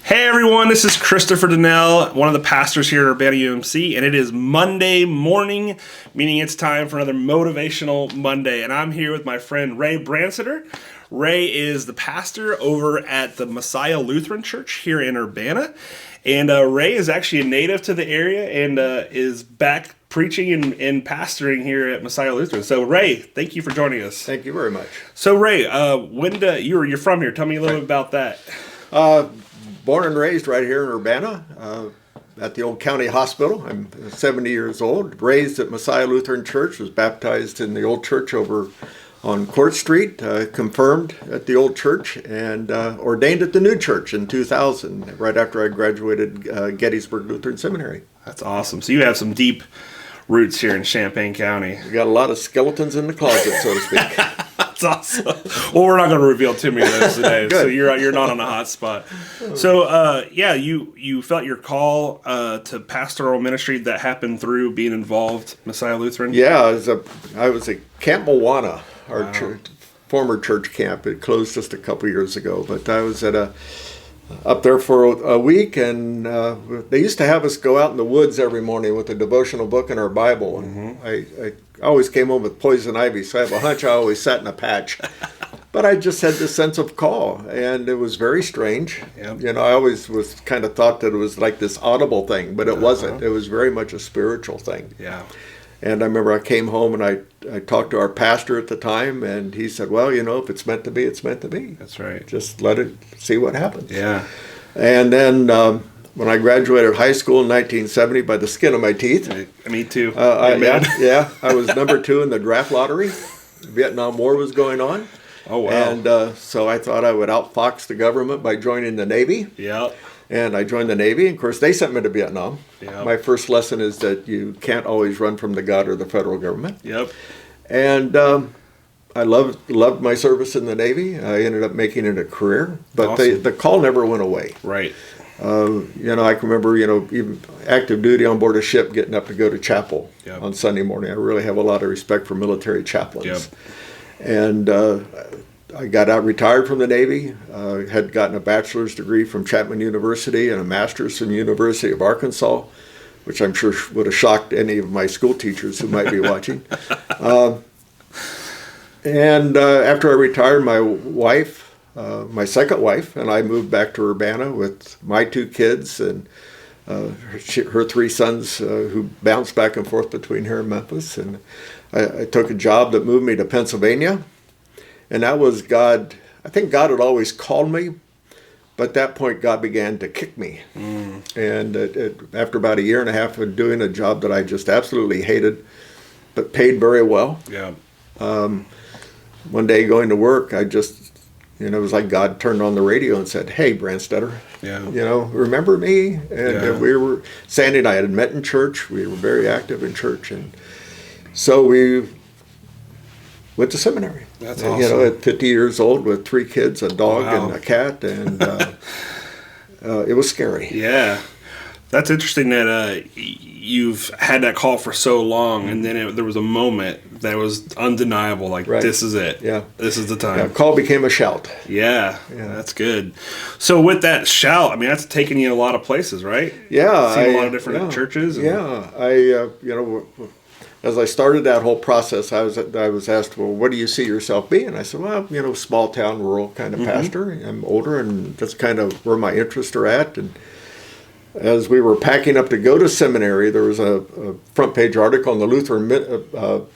Hey everyone, this is Christopher Donnell, one of the pastors here at Urbana UMC, and it is Monday morning, meaning it's time for another Motivational Monday. And I'm here with my friend Ray Branceter. Ray is the pastor over at the Messiah Lutheran Church here in Urbana. And Ray is actually a native to the area and is back preaching and pastoring here at Messiah Lutheran. So Ray, thank you for joining us. Thank you very much. So Ray, you're from here. Tell me a little bit about that. Born and raised right here in Urbana at the old county hospital. I'm 70 years old. Raised at Messiah Lutheran Church. Was baptized in the old church over on Court Street. Confirmed at the old church and ordained at the new church in 2000, right after I graduated Gettysburg Lutheran Seminary. That's awesome. So you have some deep roots here in Champaign County. We got a lot of skeletons in the closet, so to speak. That's awesome. Well, we're not going to reveal too many of those today, so you're not on a hot spot. So, you felt your call to pastoral ministry that happened through being involved Messiah Lutheran. Yeah, I was at Camp Moana, our former church camp. It closed just a couple years ago, but I was up there for a week, and they used to have us go out in the woods every morning with a devotional book and our Bible. And I always came home with poison ivy, so I have a hunch I always sat in a patch. But I just had this sense of call, and it was very strange. Yep. You know, I always was kind of thought that it was like this audible thing, but it wasn't. It was very much a spiritual thing. Yeah. And I remember I came home and I talked to our pastor at the time, and he said, well, you know, if it's meant to be, it's meant to be. That's right. Just let it see what happens. Yeah. And then when I graduated high school in 1970, by the skin of my teeth. Me too. I was number 2 in the draft lottery. The Vietnam War was going on. Oh, wow. And so I thought I would outfox the government by joining the Navy. Yeah. And I joined the Navy. Of course, they sent me to Vietnam. Yep. My first lesson is that you can't always run from the God or the federal government. Yep. And I loved my service in the Navy. I ended up making it a career. But awesome. the call never went away. Right. I can remember, even active duty on board a ship, getting up to go to chapel on Sunday morning. I really have a lot of respect for military chaplains. Yep. And I got out, retired from the Navy, had gotten a bachelor's degree from Chapman University and a master's from the University of Arkansas, which I'm sure would have shocked any of my school teachers who might be watching. And after I retired, my wife, my second wife, and I moved back to Urbana with my 2 kids and her 3 sons who bounced back and forth between here and Memphis. And I took a job that moved me to Pennsylvania. And that was God. I think God had always called me, but at that point God began to kick me. And after about a year and a half of doing a job that I just absolutely hated, but paid very well. Yeah. One day going to work, I just, it was like God turned on the radio and said, "Hey, Branstetter, remember me?" And we were, Sandy and I had met in church. We were very active in church, and so we went to seminary. That's awesome. At 50 years old with 3 kids, a dog and a cat, and it was scary. Yeah. That's interesting that you've had that call for so long, and then there was a moment that was undeniable, like, This is it. Yeah. This is the time. Yeah, call became a shout. Yeah, that's good. So with that shout, I mean, that's taken you a lot of places, right? Yeah. Seen a lot of different churches. As I started that whole process, I was asked, well, what do you see yourself being? I said, well, small town, rural kind of pastor. I'm older, and that's kind of where my interests are at. And as we were packing up to go to seminary, there was a front page article in the Lutheran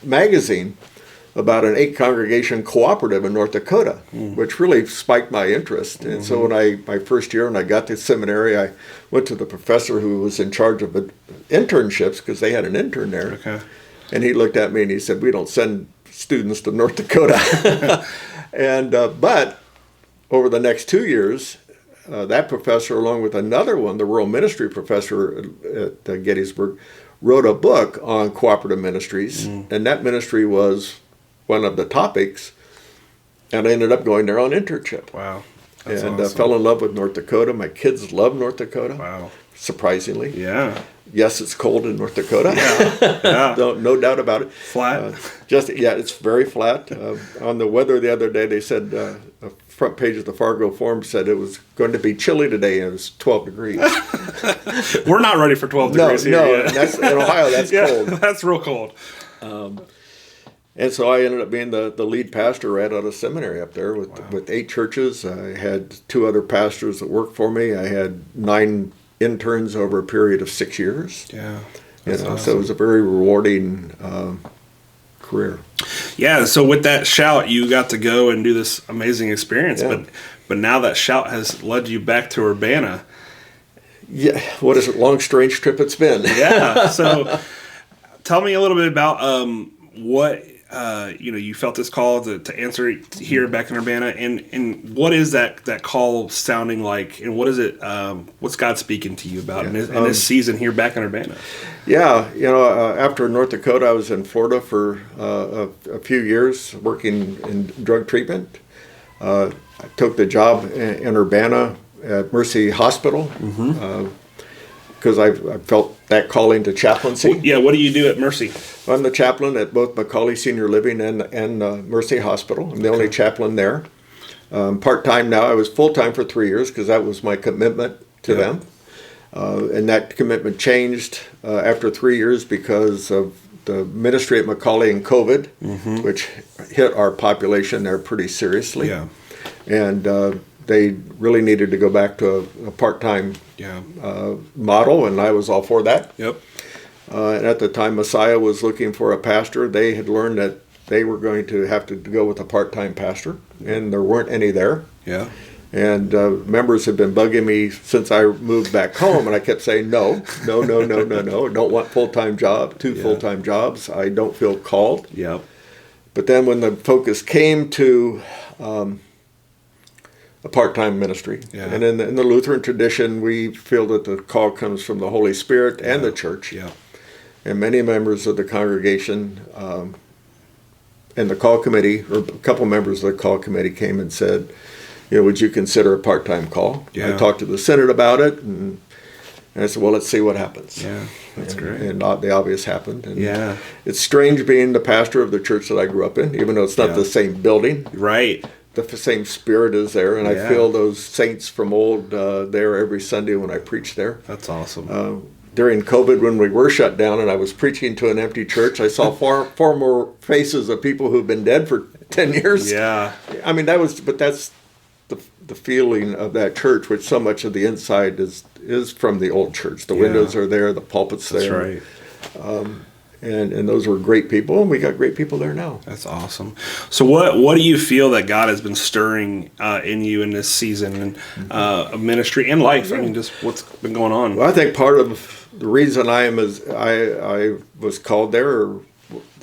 magazine about an 8-congregation cooperative in North Dakota, which really spiked my interest. And so my first year, when I got to seminary, I went to the professor who was in charge of internships, because they had an intern there. Okay. And he looked at me and he said, "We don't send students to North Dakota." And but over the next 2 years, that professor, along with another one, the rural ministry professor at Gettysburg, wrote a book on cooperative ministries. And that ministry was one of the topics. And I ended up going there on internship. Wow. That's and awesome. fell in love with North Dakota. My kids love North Dakota. Wow. Surprisingly. Yeah. yes, it's cold in North Dakota. Yeah. No doubt about it. Flat. It's very flat. On the weather the other day, they said the front page of the Fargo Forum said it was going to be chilly today, and it was 12 degrees. We're not ready for 12 degrees here. No, that's, in Ohio, that's cold. That's real cold. And so I ended up being the lead pastor right out of seminary up there with 8 churches. I had 2 other pastors that worked for me. I had 9 interns over a period of 6 years. Yeah. Awesome. So it was a very rewarding career. Yeah, so with that shout, you got to go and do this amazing experience, Yeah. but now that shout has led you back to Urbana. Yeah, what is it? Long, strange trip it's been. Yeah, so tell me a little bit about what you felt this call to answer here back in Urbana, and what is that call sounding like, and what is it? What's God speaking to you about in this season here back in Urbana? Yeah, after North Dakota, I was in Florida for a few years working in drug treatment. I took the job in Urbana at Mercy Hospital because I felt that calling to chaplaincy. Yeah, what do you do at Mercy? I'm the chaplain at both Macaulay Senior Living and Mercy Hospital. I'm the only chaplain there. Part-time now. I was full-time for 3 years because that was my commitment to them. And that commitment changed after 3 years because of the ministry at Macaulay and COVID, which hit our population there pretty seriously. Yeah. And they really needed to go back to a part-time model, and I was all for that. Yep. And at the time Messiah was looking for a pastor, they had learned that they were going to have to go with a part-time pastor, and there weren't any there. Yeah. And members have been bugging me since I moved back home, and I kept saying, no, I don't want full-time job, 2 full-time jobs. I don't feel called. Yep. But then when the focus came to a part-time ministry, and in the Lutheran tradition, we feel that the call comes from the Holy Spirit and the church. Yeah. And many members of the congregation and the call committee, or a couple members of the call committee came and said, would you consider a part-time call? Yeah. I talked to the Senate about it, and I said, well, let's see what happens. Yeah, that's great. And the obvious happened. And Yeah. it's strange being the pastor of the church that I grew up in, even though it's not the same building. Right. The same spirit is there, and I feel those saints from old there every Sunday when I preach there. That's awesome. During COVID, when we were shut down and I was preaching to an empty church, I saw far more faces of people who've been dead for 10 years. Yeah. I mean, that's the feeling of that church, which so much of the inside is from the old church. The windows are there, the pulpit's there. That's right. And those were great people, and we got great people there now. That's awesome. So what do you feel that God has been stirring in you in this season of ministry and life? I mean, just what's been going on? Well, I think part of the reason I was called there, or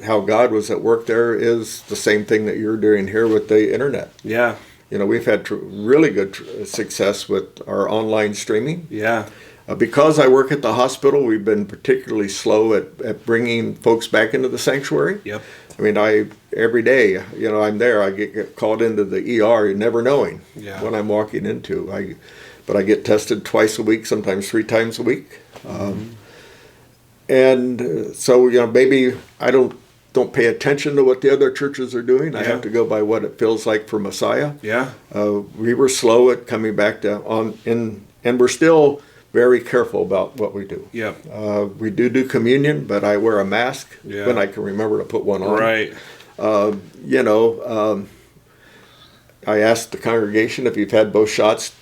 how God was at work there, is the same thing that you're doing here with the internet. Yeah. We've had really good success with our online streaming. Yeah. Because I work at the hospital, we've been particularly slow at bringing folks back into the sanctuary. Yep. I mean, every day, I'm there. I get called into the ER, never knowing what I'm walking into. But I get tested twice a week, sometimes 3 times a week. And so, maybe I don't pay attention to what the other churches are doing. I have to go by what it feels like for Messiah. Yeah. We were slow at coming back and we're still very careful about what we do. Yeah. We do communion, but I wear a mask when I can remember to put one on. Right. I asked the congregation if you've had both shots,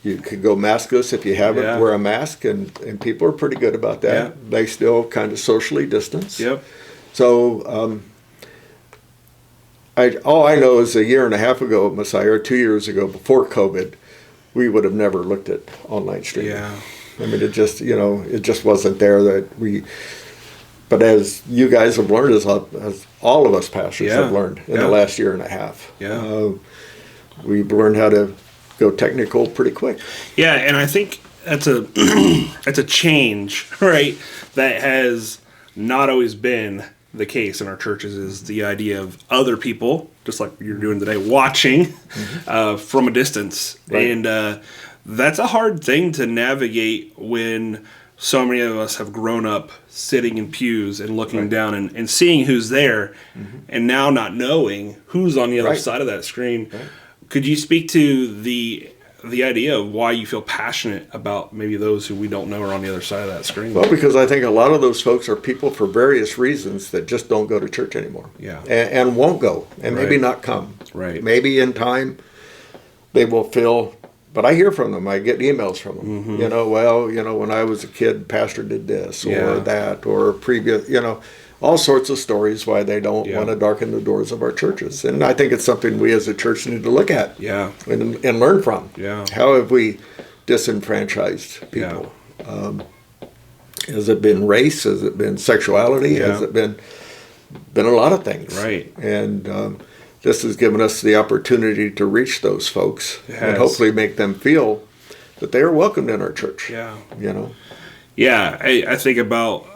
you could go maskless. If you haven't, wear a mask, and people are pretty good about that. Yeah. They still kind of socially distance. Yep. So all I know is a year and a half ago at Messiah, or 2 years ago, before COVID, we would have never looked at online streaming. Yeah. I mean, it just wasn't there but as you guys have learned, as all of us pastors have learned in the last year and a half, we've learned how to go technical pretty quick. Yeah, and I think that's a change, right? That has not always been the case in our churches, is the idea of other people, just like you're doing today, watching from a distance. Right. And that's a hard thing to navigate when so many of us have grown up sitting in pews and looking down and seeing who's there, and now not knowing who's on the other side of that screen. Could you speak to the idea of why you feel passionate about maybe those who we don't know are on the other side of that screen? Well, because I think a lot of those folks are people for various reasons that just don't go to church anymore. Yeah. And won't go, and maybe not come. Right. Maybe in time they will feel, but I hear from them. I get emails from them. When I was a kid, pastor did this or that or previous, all sorts of stories why they don't want to darken the doors of our churches. And I think it's something we as a church need to look at and learn from. Yeah. How have we disenfranchised people? Yeah. Has it been race? Has it been sexuality? Yeah. Has it been a lot of things? Right. And this has given us the opportunity to reach those folks and hopefully make them feel that they are welcomed in our church. Yeah. Yeah, I think about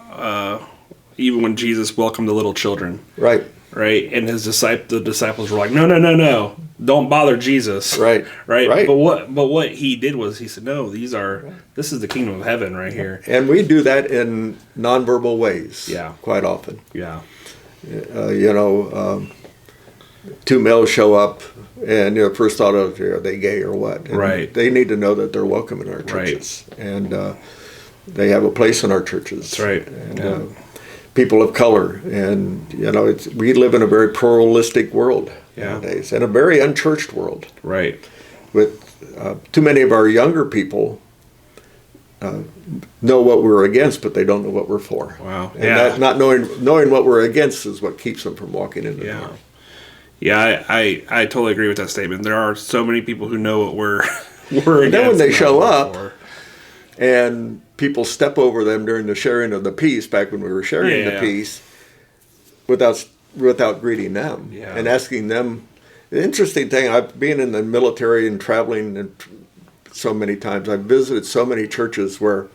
even when Jesus welcomed the little children. Right. Right. And the disciples were like, no, don't bother Jesus. Right. But what he did was he said, no, this is the kingdom of heaven right here. And we do that in nonverbal ways. Yeah. Quite often. Yeah. Two males show up and first thought of, are they gay or what? And they need to know that they're welcome in our churches. Right. And they have a place in our churches. That's right. And people of color. And, we live in a very pluralistic world nowadays and a very unchurched world. Right. With too many of our younger people know what we're against, but they don't know what we're for. Wow. And that, not knowing what we're against is what keeps them from walking in the door. Yeah, I totally agree with that statement. There are so many people who know what we're against. And then when they show up and people step over them during the sharing of the peace, back when we were sharing the peace, without greeting them and asking them. The interesting thing, I've been in the military and traveling and so many times, I've visited so many churches where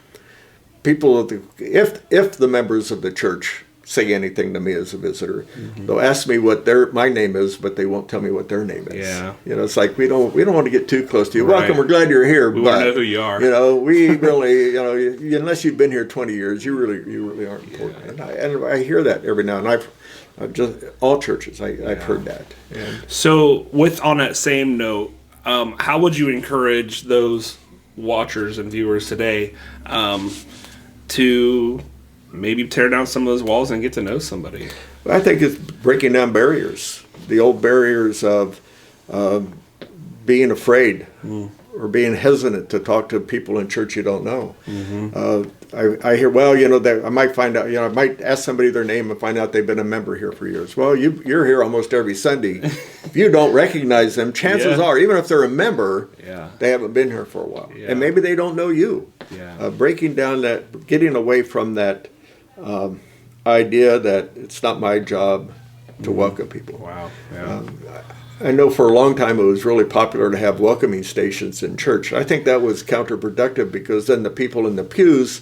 people, if the members of the church say anything to me as a visitor, they'll ask me what my name is, but they won't tell me what their name is. Yeah. It's like we don't want to get too close to you. Welcome, we're glad you're here. We want to know who you are. We really, unless you've been here 20 years, you really aren't important. And I hear that every now and I've just all churches. I've heard that. And so, on that same note, how would you encourage those watchers and viewers today to maybe tear down some of those walls and get to know somebody? I think it's breaking down barriers. The old barriers of being afraid or being hesitant to talk to people in church you don't know. I hear, I might find out, I might ask somebody their name and find out they've been a member here for years. Well, you're here almost every Sunday. If you don't recognize them, chances are, even if they're a member, they haven't been here for a while. And maybe they don't know you. Breaking down that, getting away from that idea that it's not my job to welcome people. Wow. Yeah. I know for a long time it was really popular to have welcoming stations in church. I think that was counterproductive because then the people in the pews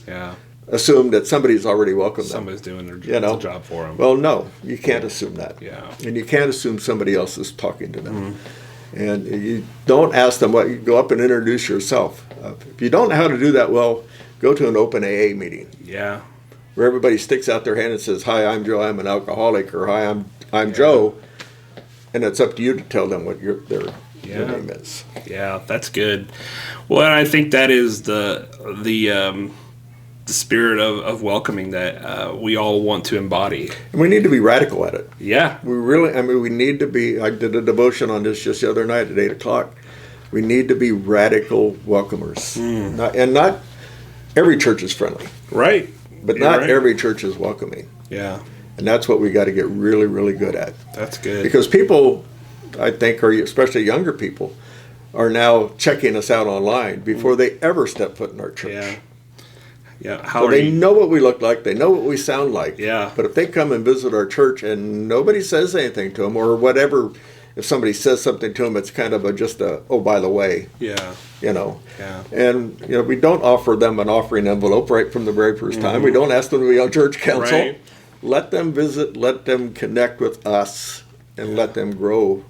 assumed that somebody's already welcomed them. Somebody's doing their job for them. Well, no, you can't assume that. Yeah. And you can't assume somebody else is talking to them. And you don't ask them you go up and introduce yourself. If you don't know how to do that well, go to an open AA meeting. Yeah. Where everybody sticks out their hand and says, "Hi, I'm Joe, I'm an alcoholic," or "Hi, I'm Joe," and it's up to you to tell them what their name is. Yeah, that's good. Well, and I think that is the spirit of welcoming that we all want to embody. And we need to be radical at it. Yeah, we need to be. I did a devotion on this just the other night at 8:00. We need to be radical welcomers, not every church is friendly, right? But not every church is welcoming. Yeah. And that's what we got to get really, really good at. That's good. Because people, I think, especially younger people, are now checking us out online before they ever step foot in our church. Yeah. They know what we look like. They know what we sound like. Yeah. But if they come and visit our church and nobody says anything to them or whatever, if somebody says something to them, it's kind of oh, by the way. Yeah. Yeah. And, we don't offer them an offering envelope right from the very first time. We don't ask them to be on church council. Right. Let them visit, let them connect with us, and let them grow.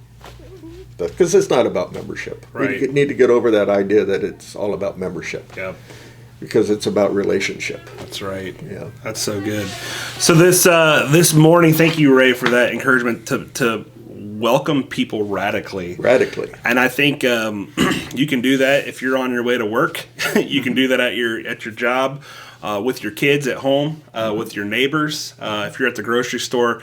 Because it's not about membership. Right. We need to get over that idea that it's all about membership. Yep. because it's about relationship. That's right. Yeah. That's so good. So this morning, thank you, Ray, for that encouragement to welcome people radically. Radically. And I think you can do that if you're on your way to work. You can do that at your job, with your kids at home, with your neighbors. If you're at the grocery store,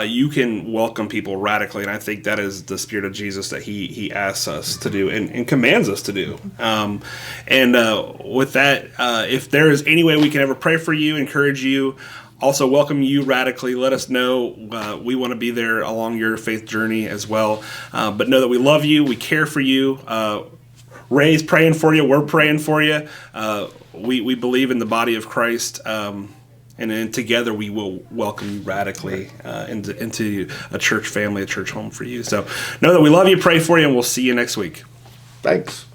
you can welcome people radically. And I think that is the spirit of Jesus that he asks us to do and commands us to do. With that, if there is any way we can ever pray for you, encourage you, also welcome you radically. Let us know. We want to be there along your faith journey as well. But know that we love you. We care for you. Ray's praying for you. We're praying for you. We believe in the body of Christ. And then together we will welcome you radically into a church family, a church home for you. So know that we love you, pray for you, and we'll see you next week. Thanks.